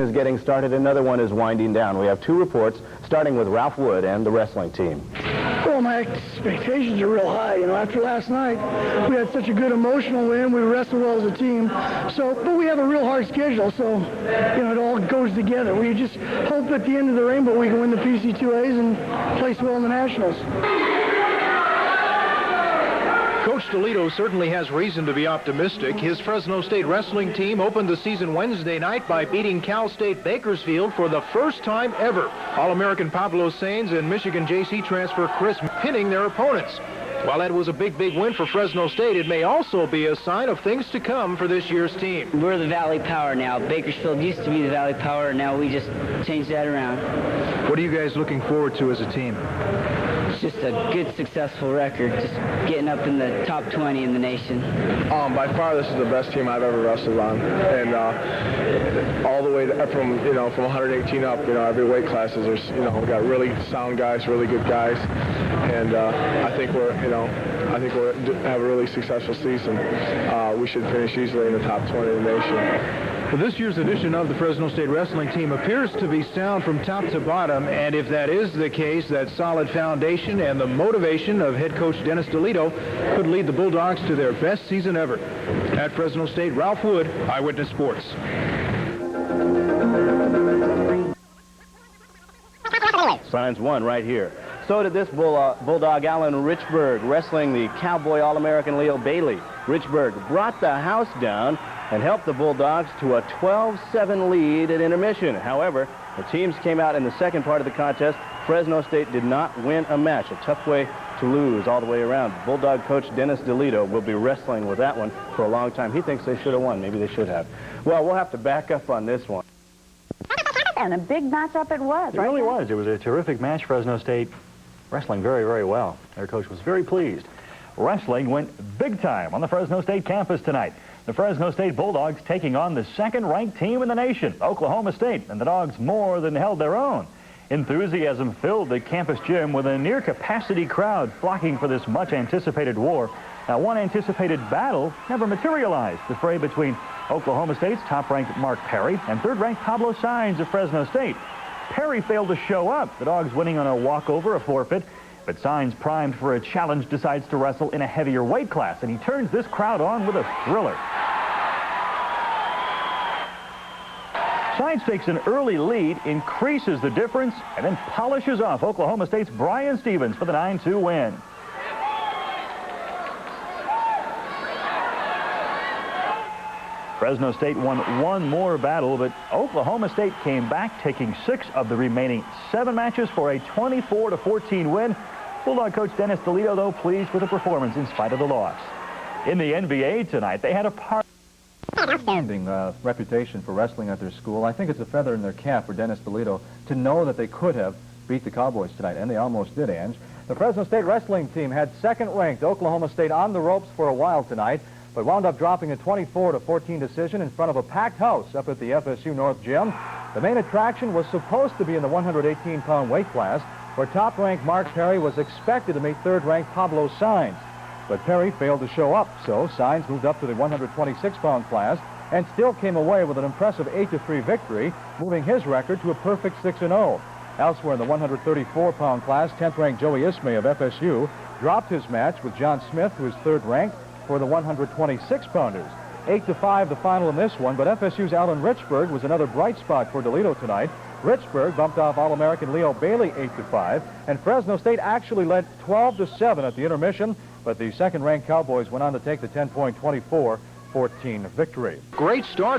Is getting started. Another one is winding down. We have two reports, starting with Ralph Wood and the wrestling team. Well, my expectations are real high. You know, after last night, we had such a good emotional win. We wrestled well as a team. But we have a real hard schedule, so, you know, it all goes together. We just hope at the end of the rainbow we can win the PC2As and place well in the Nationals. Coach DeLiddo certainly has reason to be optimistic. His Fresno State Wrestling team opened the season Wednesday night by beating Cal State Bakersfield for the first time ever. All-American Pablo Saenz and Michigan JC transfer Chris pinning their opponents. While that was a big win for Fresno State, it may also be a sign of things to come for this year's team. We're the Valley Power now. Bakersfield used to be the Valley Power, and now we just changed that around. What are you guys looking forward to as a team? It's just a good, successful record, just getting up in the top 20 in the nation. By far, this is the best team I've ever wrestled on, and all the way from 118 up, every weight class is there's, we got really sound guys, really good guys, and I think we'll have a really successful season. We should finish easily in the top 20 in the nation. Well, this year's edition of the Fresno State Wrestling team appears to be sound from top to bottom, and if that is the case, that solid foundation and the motivation of head coach Dennis DeLiddo could lead the Bulldogs to their best season ever. At Fresno State, Ralph Wood, Eyewitness Sports. Signs one right here. So did this Bulldog Allen Richburg, wrestling the Cowboy All-American Leo Bailey. Richburg brought the house down and helped the Bulldogs to a 12-7 lead at intermission. However, the teams came out in the second part of the contest. Fresno State did not win a match. A tough way to lose all the way around. Bulldog coach Dennis DeLiddo will be wrestling with that one for a long time. He thinks they should have won. Maybe they should have. Well, we'll have to back up on this one. And a big matchup it was, right? It really was. It was a terrific match. Fresno State wrestling very, very well. Their coach was very pleased. Wrestling went big time on the Fresno State campus tonight. The Fresno State Bulldogs taking on the second-ranked team in the nation, Oklahoma State, and the Dogs more than held their own. Enthusiasm filled the campus gym with a near-capacity crowd flocking for this much-anticipated war. Now, one anticipated battle never materialized, the fray between Oklahoma State's top-ranked Mark Perry and third-ranked Pablo Saenz of Fresno State. Perry failed to show up, the Dogs winning on a walkover, a forfeit. But Saenz, primed for a challenge, decides to wrestle in a heavier weight class, and he turns this crowd on with a thriller. Saenz takes an early lead, increases the difference, and then polishes off Oklahoma State's Brian Stevens for the 9-2 win. Fresno State won one more battle, but Oklahoma State came back, taking 6 of the remaining 7 matches for a 24-14 win. Bulldog coach Dennis DeLiddo, though, pleased with the performance in spite of the loss. In the NBA tonight, they had a outstanding reputation for wrestling at their school. I think it's a feather in their cap for Dennis DeLiddo to know that they could have beat the Cowboys tonight, and they almost did, Ange. The Fresno State wrestling team had second-ranked Oklahoma State on the ropes for a while tonight, but wound up dropping a 24-14 decision in front of a packed house up at the FSU North Gym. The main attraction was supposed to be in the 118-pound weight class, where top-ranked Mark Perry was expected to meet third-ranked Pablo Saenz. But Perry failed to show up, so Saenz moved up to the 126-pound class and still came away with an impressive 8-3 victory, moving his record to a perfect 6-0. Elsewhere in the 134-pound class, 10th-ranked Joey Ismay of FSU dropped his match with John Smith, who is third-ranked, for the 126-pounders. 8-5 the final in this one, but FSU's Alan Richburg was another bright spot for DeLiddo tonight. Richburg bumped off All-American Leo Bailey 8-5, and Fresno State actually led 12-7 at the intermission, but the second-ranked Cowboys went on to take the 10-point 24-14 victory. Great start.